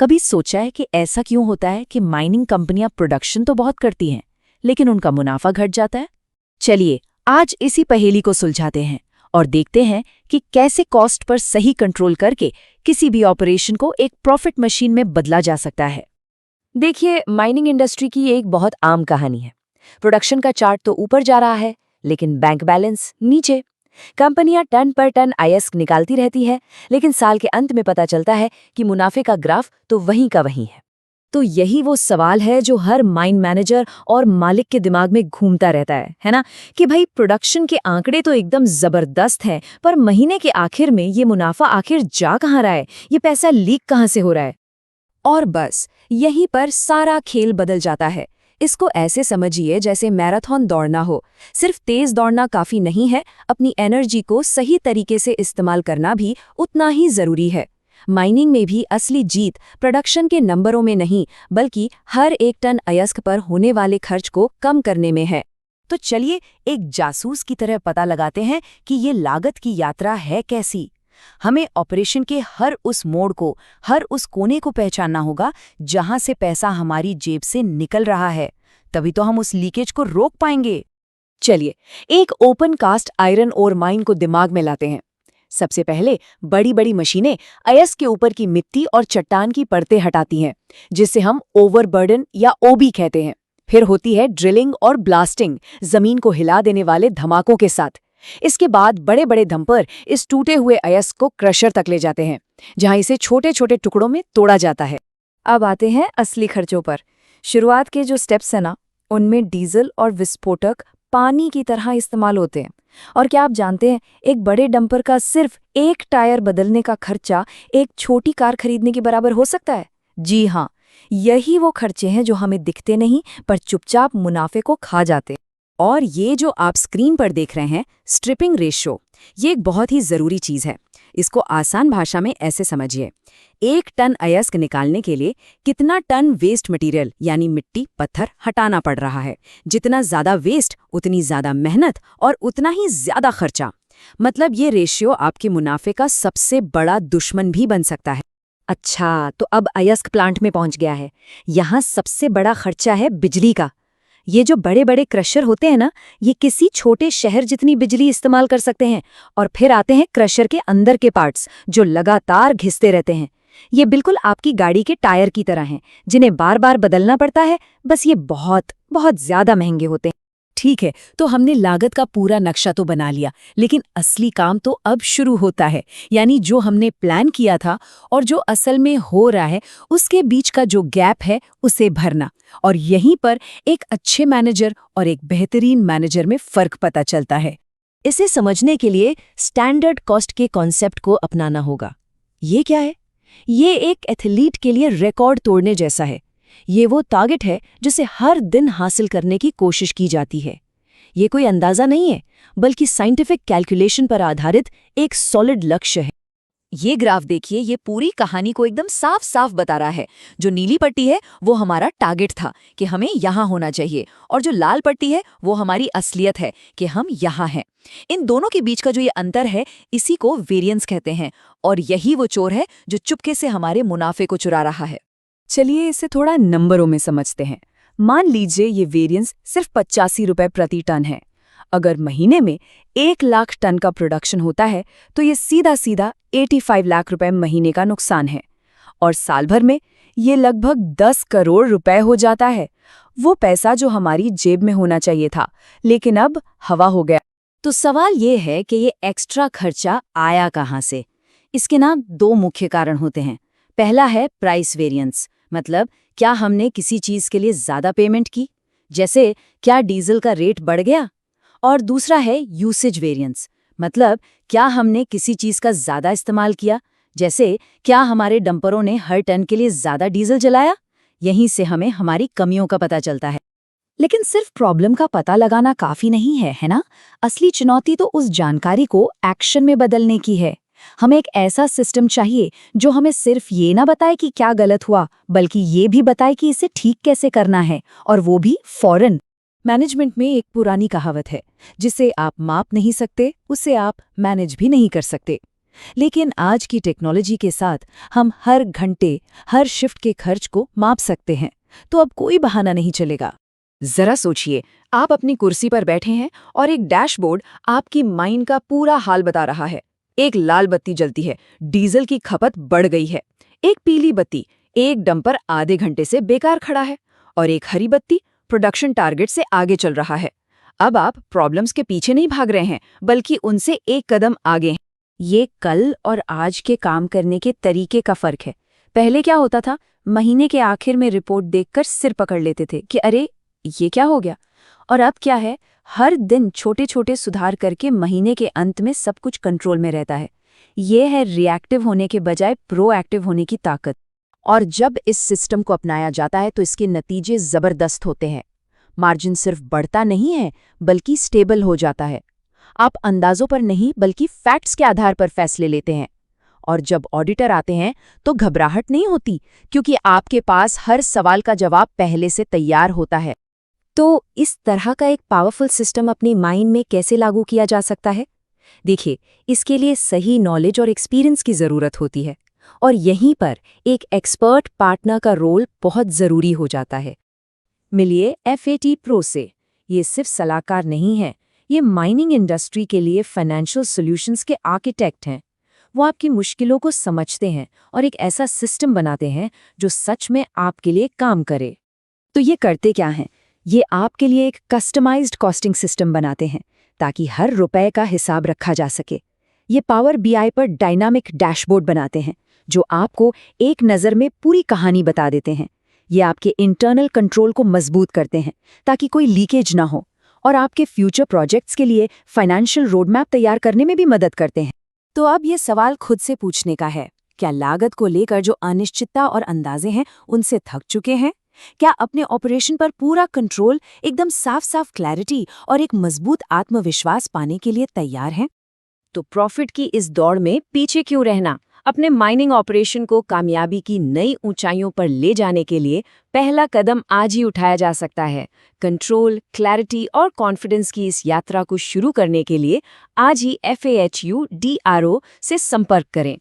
कभी सोचा है कि ऐसा क्यों होता है कि माइनिंग कंपनियां प्रोडक्शन तो बहुत करती हैं, लेकिन उनका मुनाफा घट जाता है? चलिए आज इसी पहेली को सुलझाते हैं और देखते हैं कि कैसे कॉस्ट पर सही कंट्रोल करके किसी भी ऑपरेशन को एक प्रॉफिट मशीन में बदला जा सकता है। देखिए, माइनिंग इंडस्ट्री की एक बहुत आम कहानी है। प्रोडक्शन का चार्ट तो ऊपर जा रहा है, लेकिन बैंक बैलेंस नीचे। कंपनियां टन पर टन अयस्क निकालती रहती है, लेकिन साल के अंत में पता चलता है कि मुनाफे का ग्राफ तो वहीं का वहीं है। तो यही वो सवाल है जो हर माइन मैनेजर और मालिक के दिमाग में घूमता रहता है ना? कि भाई प्रोडक्शन के आंकड़े तो एकदम जबरदस्त हैं, पर महीने के आखिर में ये मुनाफा आखिर जा कहाँ रहा है, ये पैसा लीक कहाँ से हो रहा है? और बस यहीं पर सारा खेल बदल जाता है। इसको ऐसे समझिए जैसे मैराथन दौड़ना हो। सिर्फ तेज दौड़ना काफी नहीं है, अपनी एनर्जी को सही तरीके से इस्तेमाल करना भी उतना ही जरूरी है। माइनिंग में भी असली जीत प्रोडक्शन के नंबरों में नहीं, बल्कि हर एक टन अयस्क पर होने वाले खर्च को कम करने में है। तो चलिए एक जासूस की तरह पता लगाते हैं कि ये लागत की यात्रा है कैसी। हमें ऑपरेशन के हर उस मोड़ को, हर उस कोने को पहचानना होगा जहां से पैसा हमारी जेब से निकल रहा है। तभी तो हम उस लीकेज को रोक पाएंगे। चलिए एक open cast iron ore mine को दिमाग में लाते हैं। सबसे पहले बड़ी बड़ी मशीनें अयस्क के ऊपर की मिट्टी और चट्टान की परतें हटाती हैं, जिसे हम ओवरबर्डन या ओबी कहते हैं। फिर होती है ड्रिलिंग और ब्लास्टिंग, जमीन को हिला देने वाले धमाकों के साथ। इसके बाद बड़े बड़े डंपर इस टूटे हुए अयस्क को क्रशर तक ले जाते हैं, जहां इसे छोटे छोटे टुकड़ों में तोड़ा जाता है। अब आते हैं असली खर्चों पर। शुरुआत के जो स्टेप्स हैं ना, उनमें डीजल और विस्फोटक पानी की तरह इस्तेमाल होते हैं। और क्या आप जानते हैं, एक बड़े डंपर का सिर्फ एक टायर बदलने का खर्चा एक छोटी कार खरीदने के बराबर हो सकता है? जी हाँ, यही वो खर्चे हैं जो हमें दिखते नहीं पर चुपचाप मुनाफे को खा जाते। और ये जो आप स्क्रीन पर देख रहे हैं, स्ट्रिपिंग रेशियो, ये एक बहुत ही जरूरी चीज है। इसको आसान भाषा में ऐसे समझिए, एक टन अयस्क निकालने के लिए कितना टन वेस्ट मटेरियल यानी मिट्टी पत्थर हटाना पड़ रहा है। जितना ज्यादा वेस्ट उतनी ज्यादा मेहनत और उतना ही ज्यादा खर्चा। मतलब ये रेशियो आपके मुनाफे का सबसे बड़ा दुश्मन भी बन सकता है। अच्छा, तो अब अयस्क प्लांट में पहुंच गया है। यहाँ सबसे बड़ा खर्चा है बिजली का। ये जो बड़े बड़े क्रशर होते हैं ना, ये किसी छोटे शहर जितनी बिजली इस्तेमाल कर सकते हैं। और फिर आते हैं क्रशर के अंदर के पार्ट्स, जो लगातार घिसते रहते हैं। ये बिल्कुल आपकी गाड़ी के टायर की तरह हैं, जिन्हें बार बार बदलना पड़ता है। बस ये बहुत बहुत ज्यादा महंगे होते हैं। ठीक है, तो हमने लागत का पूरा नक्शा तो बना लिया, लेकिन असली काम तो अब शुरू होता है। यानी जो हमने प्लान किया था और जो असल में हो रहा है, उसके बीच का जो गैप है उसे भरना। और यहीं पर एक अच्छे मैनेजर और एक बेहतरीन मैनेजर में फर्क पता चलता है। इसे समझने के लिए स्टैंडर्ड कॉस्ट के कॉन्सेप्ट को अपनाना होगा। ये क्या है? ये एक एथलीट के लिए रिकॉर्ड तोड़ने जैसा है। ये वो टारगेट है जिसे हर दिन हासिल करने की कोशिश की जाती है। ये कोई अंदाजा नहीं है, बल्कि साइंटिफिक कैलकुलेशन पर आधारित एक सॉलिड लक्ष्य है। ये ग्राफ देखिए, ये पूरी कहानी को एकदम साफ साफ बता रहा है। जो नीली पट्टी है वो हमारा टारगेट था कि हमें यहाँ होना चाहिए, और जो लाल पट्टी है वो हमारी असलियत है कि हम यहाँ हैं। इन दोनों के बीच का जो ये अंतर है, इसी को वेरिएंस कहते हैं। और यही वो चोर है जो चुपके से हमारे मुनाफे को चुरा रहा है। चलिए इसे थोड़ा नंबरों में समझते हैं। मान लीजिए ये वेरिएंस सिर्फ 85 रुपए प्रति टन है। अगर महीने में 1 लाख टन का प्रोडक्शन होता है, तो ये सीधा सीधा 85 लाख रुपए महीने का नुकसान है। और साल भर में ये लगभग 10 करोड़ रुपए हो जाता है। वो पैसा जो हमारी जेब में होना चाहिए था, लेकिन अब हवा हो गया। तो सवाल ये है कि ये एक्स्ट्रा खर्चा आया कहाँ से? इसके ना 2 मुख्य कारण होते हैं। पहला है प्राइस वेरिएंस, मतलब क्या हमने किसी चीज के लिए ज्यादा पेमेंट की, जैसे क्या डीजल का रेट बढ़ गया। और दूसरा है यूसेज वेरिएंस, मतलब क्या हमने किसी चीज का ज्यादा इस्तेमाल किया, जैसे क्या हमारे डंपरों ने हर टन के लिए ज्यादा डीजल जलाया। यहीं से हमें हमारी कमियों का पता चलता है। लेकिन सिर्फ प्रॉब्लम का पता लगाना काफी नहीं है ना? असली चुनौती तो उस जानकारी को एक्शन में बदलने की है। हमें एक ऐसा सिस्टम चाहिए जो हमें सिर्फ ये ना बताए कि क्या गलत हुआ, बल्कि ये भी बताए कि इसे ठीक कैसे करना है, और वो भी फौरन। मैनेजमेंट में एक पुरानी कहावत है, जिसे आप माप नहीं सकते उसे आप मैनेज भी नहीं कर सकते। लेकिन आज की टेक्नोलॉजी के साथ हम हर घंटे, हर शिफ्ट के खर्च को माप सकते हैं, तो अब कोई बहाना नहीं चलेगा। जरा सोचिए, आप अपनी कुर्सी पर बैठे हैं और एक डैशबोर्ड आपकी माइन का पूरा हाल बता रहा है। एक लाल बत्ती जलती है, डीजल की खपत बढ़ गई है। एक पीली बत्ती, एक डंपर आधे घंटे से बेकार खड़ा है। और एक हरी बत्ती, प्रोडक्शन टारगेट से आगे चल रहा है। अब आप प्रॉब्लम्स के पीछे नहीं भाग रहे हैं, बल्कि उनसे एक कदम आगे हैं। ये कल और आज के काम करने के तरीके का फर्क है। पहले क्या होता था, महीने के आखिर में रिपोर्ट देखकर सिर पकड़ लेते थे कि अरे ये क्या हो गया। और अब क्या है, हर दिन छोटे छोटे सुधार करके महीने के अंत में सब कुछ कंट्रोल में रहता है। ये है रिएक्टिव होने के बजाय प्रोएक्टिव होने की ताकत। और जब इस सिस्टम को अपनाया जाता है तो इसके नतीजे जबरदस्त होते हैं। मार्जिन सिर्फ बढ़ता नहीं है, बल्कि स्टेबल हो जाता है। आप अंदाजों पर नहीं, बल्कि फैक्ट्स के आधार पर फैसले लेते हैं। और जब ऑडिटर आते हैं तो घबराहट नहीं होती, क्योंकि आपके पास हर सवाल का जवाब पहले से तैयार होता है। तो इस तरह का एक पावरफुल सिस्टम अपनी माइंड में कैसे लागू किया जा सकता है? देखिए, इसके लिए सही नॉलेज और एक्सपीरियंस की ज़रूरत होती है, और यहीं पर एक एक्सपर्ट पार्टनर का रोल बहुत ज़रूरी हो जाता है। मिलिए FAT प्रो से। ये सिर्फ सलाहकार नहीं है, ये माइनिंग इंडस्ट्री के लिए फाइनेंशियल सॉल्यूशंस के आर्किटेक्ट हैं। वो आपकी मुश्किलों को समझते हैं और एक ऐसा सिस्टम बनाते हैं जो सच में आपके लिए काम करे। तो ये करते क्या हैं? ये आपके लिए एक कस्टमाइज्ड कॉस्टिंग सिस्टम बनाते हैं, ताकि हर रुपए का हिसाब रखा जा सके। ये पावर BI पर डायनामिक डैशबोर्ड बनाते हैं, जो आपको एक नज़र में पूरी कहानी बता देते हैं। ये आपके इंटरनल कंट्रोल को मजबूत करते हैं, ताकि कोई लीकेज ना हो, और आपके फ्यूचर प्रोजेक्ट्स के लिए फाइनेंशियल रोडमैप तैयार करने में भी मदद करते हैं। तो अब ये सवाल खुद से पूछने का है, क्या लागत को लेकर जो अनिश्चितता और अंदाजे हैं, उनसे थक चुके हैं? क्या अपने ऑपरेशन पर पूरा कंट्रोल, एकदम साफ साफ क्लैरिटी और एक मजबूत आत्मविश्वास पाने के लिए तैयार हैं? तो प्रॉफिट की इस दौड़ में पीछे क्यों रहना? अपने माइनिंग ऑपरेशन को कामयाबी की नई ऊंचाइयों पर ले जाने के लिए पहला कदम आज ही उठाया जा सकता है। कंट्रोल, क्लैरिटी और कॉन्फिडेंस की इस यात्रा को शुरू करने के लिए आज ही FAHU DRO से संपर्क करें।